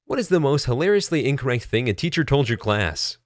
What is the most hilariously incorrect thing a teacher told your class?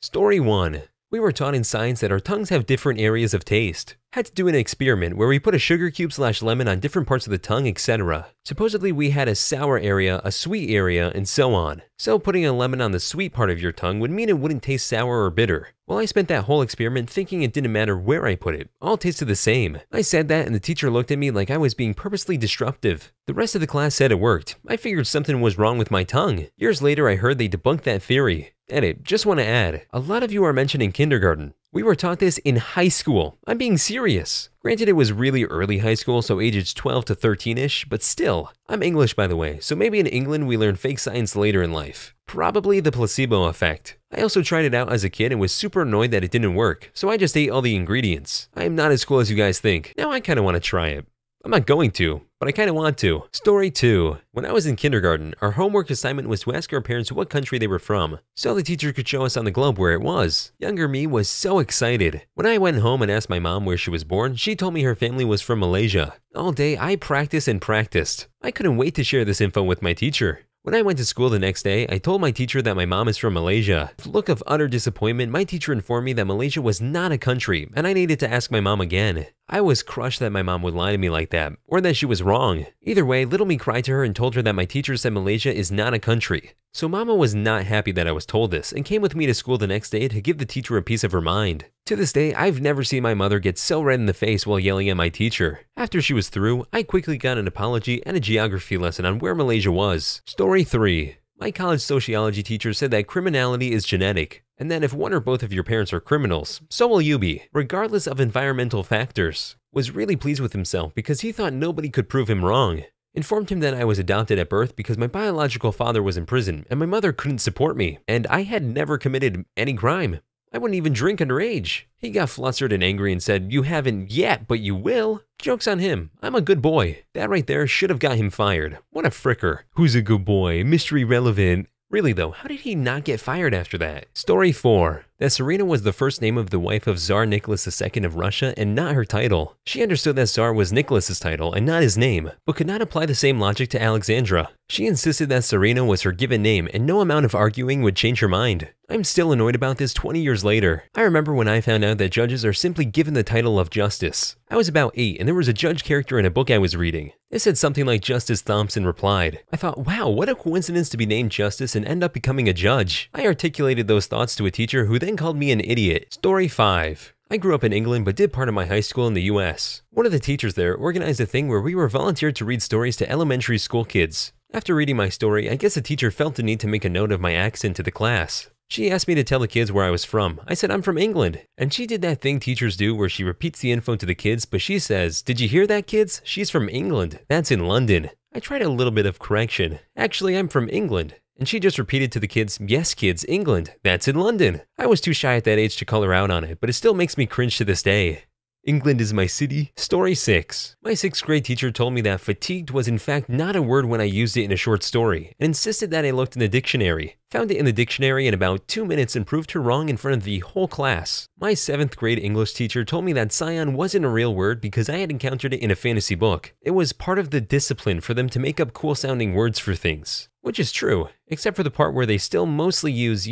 Story 1. We were taught in science that our tongues have different areas of taste. Had to do an experiment where we put a sugar cube/lemon on different parts of the tongue, etc. Supposedly we had a sour area, a sweet area, and so on. So putting a lemon on the sweet part of your tongue would mean it wouldn't taste sour or bitter. Well, I spent that whole experiment thinking it didn't matter where I put it. All tasted the same. I said that and the teacher looked at me like I was being purposely disruptive. The rest of the class said it worked. I figured something was wrong with my tongue. Years later I heard they debunked that theory. Edit, just want to add, a lot of you are mentioning kindergarten. We were taught this in high school. I'm being serious. Granted, it was really early high school, so ages 12 to 13-ish, but still. I'm English, by the way, so maybe in England we learn fake science later in life. Probably the placebo effect. I also tried it out as a kid and was super annoyed that it didn't work, so I just ate all the ingredients. I am not as cool as you guys think. Now I kind of want to try it. I'm not going to, but I kind of want to. Story 2. When I was in kindergarten, our homework assignment was to ask our parents what country they were from, so the teacher could show us on the globe where it was. Younger me was so excited. When I went home and asked my mom where she was born, she told me her family was from Malaysia. All day, I practiced and practiced. I couldn't wait to share this info with my teacher. When I went to school the next day, I told my teacher that my mom is from Malaysia. With a look of utter disappointment, my teacher informed me that Malaysia was not a country, and I needed to ask my mom again. I was crushed that my mom would lie to me like that, or that she was wrong. Either way, little me cried to her and told her that my teacher said Malaysia is not a country. So mama was not happy that I was told this, and came with me to school the next day to give the teacher a piece of her mind. To this day, I've never seen my mother get so red in the face while yelling at my teacher. After she was through, I quickly got an apology and a geography lesson on where Malaysia was. Story 3. My college sociology teacher said that criminality is genetic, and that if one or both of your parents are criminals, so will you be, regardless of environmental factors. Was really pleased with himself because he thought nobody could prove him wrong. Informed him that I was adopted at birth because my biological father was in prison and my mother couldn't support me, and I had never committed any crime. I wouldn't even drink underage. He got flustered and angry and said, "You haven't yet, but you will." Joke's on him. I'm a good boy. That right there should have got him fired. What a fricker. Who's a good boy? Mystery relevant. Really though, how did he not get fired after that? Story 4. That Serena was the first name of the wife of Tsar Nicholas II of Russia and not her title. She understood that Tsar was Nicholas's title and not his name, but could not apply the same logic to Alexandra. She insisted that Serena was her given name and no amount of arguing would change her mind. I'm still annoyed about this 20 years later. I remember when I found out that judges are simply given the title of Justice. I was about 8 and there was a judge character in a book I was reading. It said something like Justice Thompson replied. I thought, wow, what a coincidence to be named Justice and end up becoming a judge. I articulated those thoughts to a teacher who then called me an idiot. Story 5. I grew up in England but did part of my high school in the US. One of the teachers there organized a thing where we were volunteered to read stories to elementary school kids. After reading my story, I guess the teacher felt the need to make a note of my accent to the class. She asked me to tell the kids where I was from. I said I'm from England. And she did that thing teachers do where she repeats the info to the kids, but she says, "Did you hear that, kids? She's from England. That's in London." I tried a little bit of correction. Actually, I'm from England. And she just repeated to the kids, "Yes, kids, England. That's in London." I was too shy at that age to call her out on it, but it still makes me cringe to this day. England is my city. Story 6. My 6th grade teacher told me that fatigued was in fact not a word when I used it in a short story, and insisted that I looked in the dictionary. Found it in the dictionary in about 2 minutes and proved her wrong in front of the whole class. My 7th grade English teacher told me that scion wasn't a real word because I had encountered it in a fantasy book. It was part of the discipline for them to make up cool sounding words for things. Which is true, except for the part where they still mostly use,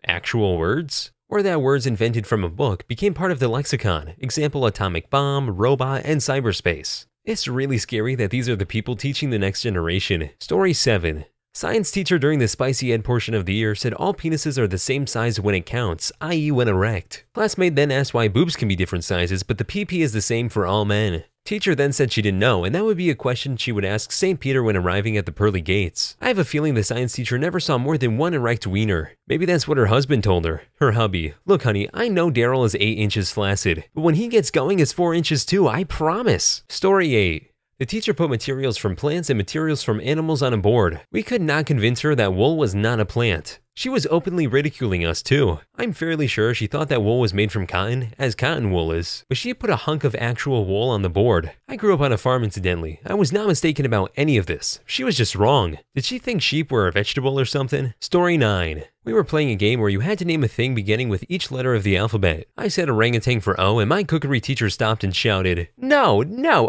actual words. Or that words invented from a book became part of the lexicon, example atomic bomb, robot, and cyberspace. It's really scary that these are the people teaching the next generation. Story 7. Science teacher during the spicy ed portion of the year said all penises are the same size when it counts, i.e. when erect. Classmate then asked why boobs can be different sizes, but the PP is the same for all men. Teacher then said she didn't know, and that would be a question she would ask St. Peter when arriving at the pearly gates. I have a feeling the science teacher never saw more than one erect wiener. Maybe that's what her husband told her. Her hubby. "Look honey, I know Daryl is 8 inches flaccid, but when he gets going it's 4 inches too, I promise." Story 8. The teacher put materials from plants and materials from animals on a board. We could not convince her that wool was not a plant. She was openly ridiculing us too. I'm fairly sure she thought that wool was made from cotton, as cotton wool is, but she put a hunk of actual wool on the board. I grew up on a farm incidentally. I was not mistaken about any of this. She was just wrong. Did she think sheep were a vegetable or something? Story 9. We were playing a game where you had to name a thing beginning with each letter of the alphabet. I said orangutan for O, and my cookery teacher stopped and shouted, No,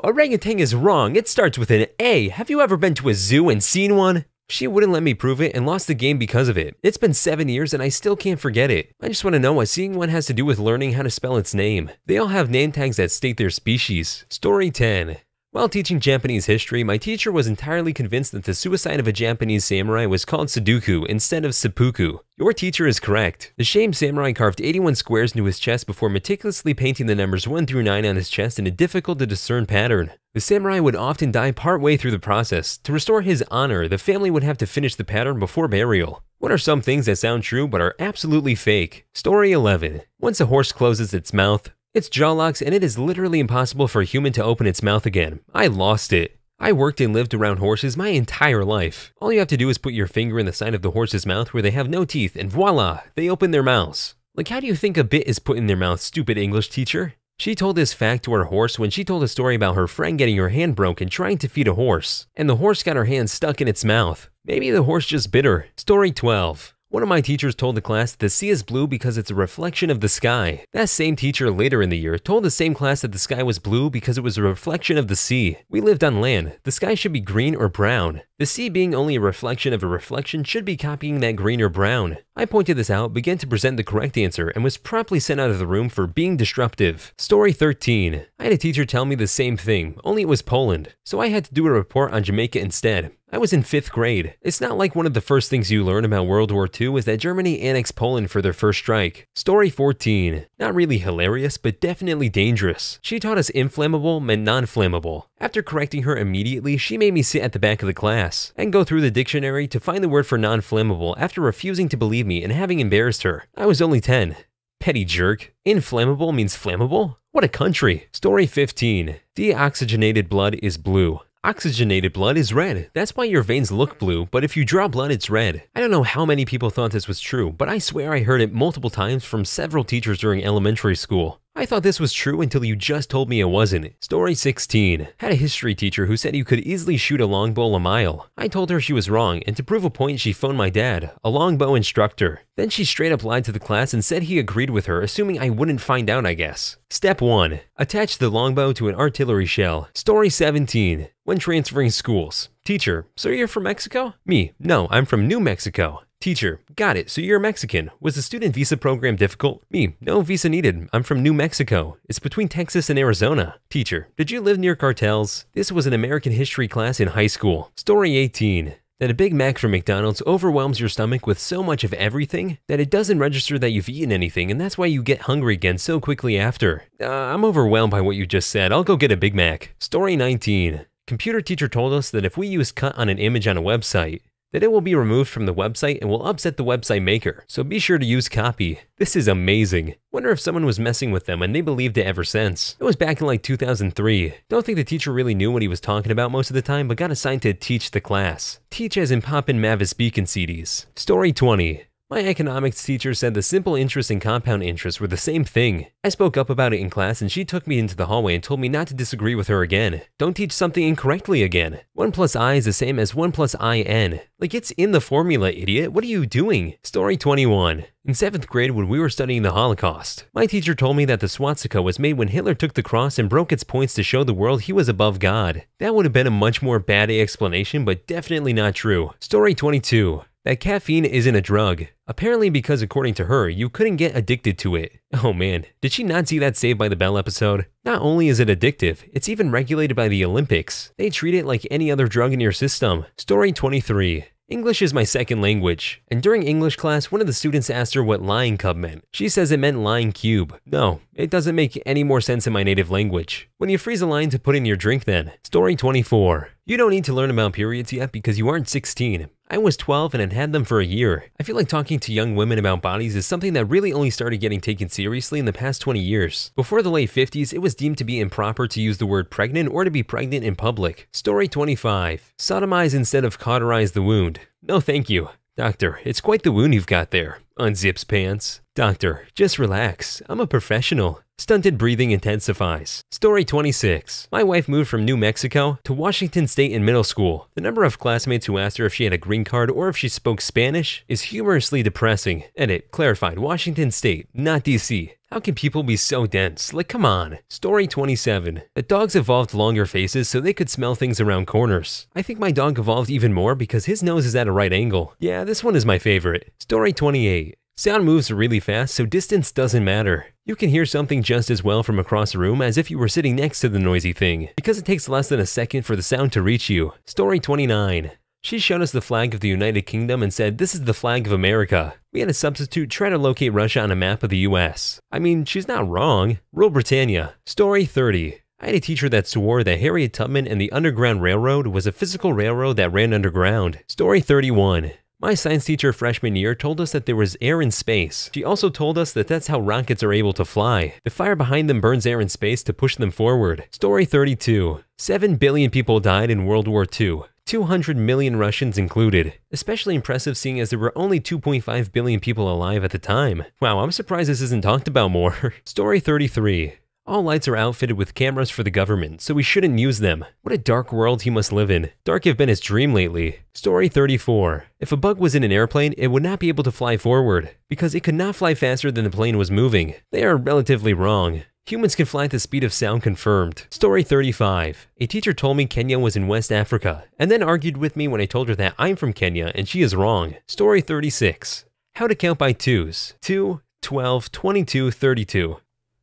orangutan is wrong. It starts with an A. Have you ever been to a zoo and seen one?" She wouldn't let me prove it and lost the game because of it. It's been 7 years and I still can't forget it. I just want to know what seeing one has to do with learning how to spell its name. They all have name tags that state their species. Story 10. While teaching Japanese history, my teacher was entirely convinced that the suicide of a Japanese samurai was called Sudoku instead of seppuku. Your teacher is correct. The shamed samurai carved 81 squares into his chest before meticulously painting the numbers 1 through 9 on his chest in a difficult-to-discern pattern. The samurai would often die partway through the process. To restore his honor, the family would have to finish the pattern before burial. What are some things that sound true but are absolutely fake? Story 11. Once a horse closes its mouth, its jaw locks and it is literally impossible for a human to open its mouth again. I lost it. I worked and lived around horses my entire life. All you have to do is put your finger in the side of the horse's mouth where they have no teeth and voila, they open their mouths. Like, how do you think a bit is put in their mouth, stupid English teacher? She told this fact to her horse when she told a story about her friend getting her hand broken trying to feed a horse, and the horse got her hand stuck in its mouth. Maybe the horse just bit her. Story 12. One of my teachers told the class that the sea is blue because it's a reflection of the sky. That same teacher later in the year told the same class that the sky was blue because it was a reflection of the sea. We lived on land. The sky should be green or brown. The sea being only a reflection of a reflection should be copying that green or brown. I pointed this out, began to present the correct answer, and was promptly sent out of the room for being disruptive. Story 13. I had a teacher tell me the same thing, only it was Poland. So I had to do a report on Jamaica instead. I was in 5th grade. It's not like one of the first things you learn about World War II is that Germany annexed Poland for their first strike. Story 14. Not really hilarious, but definitely dangerous. She taught us inflammable meant non-flammable. After correcting her immediately, she made me sit at the back of the class and go through the dictionary to find the word for non-flammable after refusing to believe me and having embarrassed her. I was only 10. Petty jerk. Inflammable means flammable? What a country. Story 15. Deoxygenated blood is blue. Oxygenated blood is red. That's why your veins look blue, but if you draw blood, it's red. I don't know how many people thought this was true, but I swear I heard it multiple times from several teachers during elementary school. I thought this was true until you just told me it wasn't. Story 16. Had a history teacher who said you could easily shoot a longbow a mile. I told her she was wrong, and to prove a point she phoned my dad, a longbow instructor. Then she straight up lied to the class and said he agreed with her, assuming I wouldn't find out, I guess. Step 1. Attach the longbow to an artillery shell. Story 17. When transferring schools. Teacher, so you're from Mexico? Me, no, I'm from New Mexico. Teacher, got it, so you're Mexican. Was the student visa program difficult? Me, no visa needed. I'm from New Mexico. It's between Texas and Arizona. Teacher, did you live near cartels? This was an American history class in high school. Story 18. That a Big Mac from McDonald's overwhelms your stomach with so much of everything that it doesn't register that you've eaten anything, and that's why you get hungry again so quickly after. I'm overwhelmed by what you just said. I'll go get a Big Mac. Story 19. Computer teacher told us that if we use cut on an image on a website, that it will be removed from the website and will upset the website maker, so be sure to use copy. This is amazing. Wonder if someone was messing with them and they believed it ever since. It was back in like 2003. Don't think the teacher really knew what he was talking about most of the time, but got assigned to teach the class. Teach as in poppin' Mavis Beacon CDs. Story 20. My economics teacher said the simple interest and compound interest were the same thing. I spoke up about it in class and she took me into the hallway and told me not to disagree with her again. Don't teach something incorrectly again. 1 plus I is the same as 1 plus IN. Like, it's in the formula, idiot. What are you doing? Story 21. In 7th grade when we were studying the Holocaust, my teacher told me that the swastika was made when Hitler took the cross and broke its points to show the world he was above God. That would have been a much more bad explanation, but definitely not true. Story 22. That caffeine isn't a drug. Apparently because according to her, you couldn't get addicted to it. Oh man, did she not see that Saved by the Bell episode? Not only is it addictive, it's even regulated by the Olympics. They treat it like any other drug in your system. Story 23. English is my second language, and during English class, one of the students asked her what lion cub meant. She says it meant lion cube. No, it doesn't make any more sense in my native language. When you freeze a lion to put in your drink then. Story 24. You don't need to learn about periods yet because you aren't 16. I was 12 and had had them for a year. I feel like talking to young women about bodies is something that really only started getting taken seriously in the past 20 years. Before the late 50s, it was deemed to be improper to use the word pregnant or to be pregnant in public. Story 25. Sodomize instead of cauterize the wound. No thank you. Doctor, it's quite the wound you've got there. Unzips pants. Doctor, just relax. I'm a professional. Stunted breathing intensifies. Story 26. My wife moved from New Mexico to Washington State in middle school. The number of classmates who asked her if she had a green card or if she spoke Spanish is humorously depressing. Edit, clarified, Washington State, not DC. How can people be so dense? Like, come on. Story 27. The dogs evolved longer faces so they could smell things around corners. I think my dog evolved even more because his nose is at a right angle. Yeah, this one is my favorite. Story 28. Sound moves really fast, so distance doesn't matter. You can hear something just as well from across a room as if you were sitting next to the noisy thing, because it takes less than a second for the sound to reach you. Story 29. She showed us the flag of the United Kingdom and said, "This is the flag of America." We had a substitute try to locate Russia on a map of the US. I mean, she's not wrong. Rule Britannia. Story 30. I had a teacher that swore that Harriet Tubman and the Underground Railroad was a physical railroad that ran underground. Story 31. My science teacher freshman year told us that there was air in space. She also told us that that's how rockets are able to fly. The fire behind them burns air in space to push them forward. Story 32. 7 billion people died in World War II. 200 million Russians included. Especially impressive seeing as there were only 2.5 billion people alive at the time. Wow, I'm surprised this isn't talked about more. Story 33. All lights are outfitted with cameras for the government, so we shouldn't use them. What a dark world he must live in. Dark have been his dream lately. Story 34. If a bug was in an airplane, it would not be able to fly forward, because it could not fly faster than the plane was moving. They are relatively wrong. Humans can fly at the speed of sound confirmed. Story 35. A teacher told me Kenya was in West Africa, and then argued with me when I told her that I'm from Kenya and she is wrong. Story 36. How to count by twos. 2, 12, 22, 32.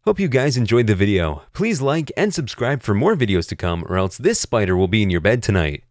Hope you guys enjoyed the video. Please like and subscribe for more videos to come, or else this spider will be in your bed tonight.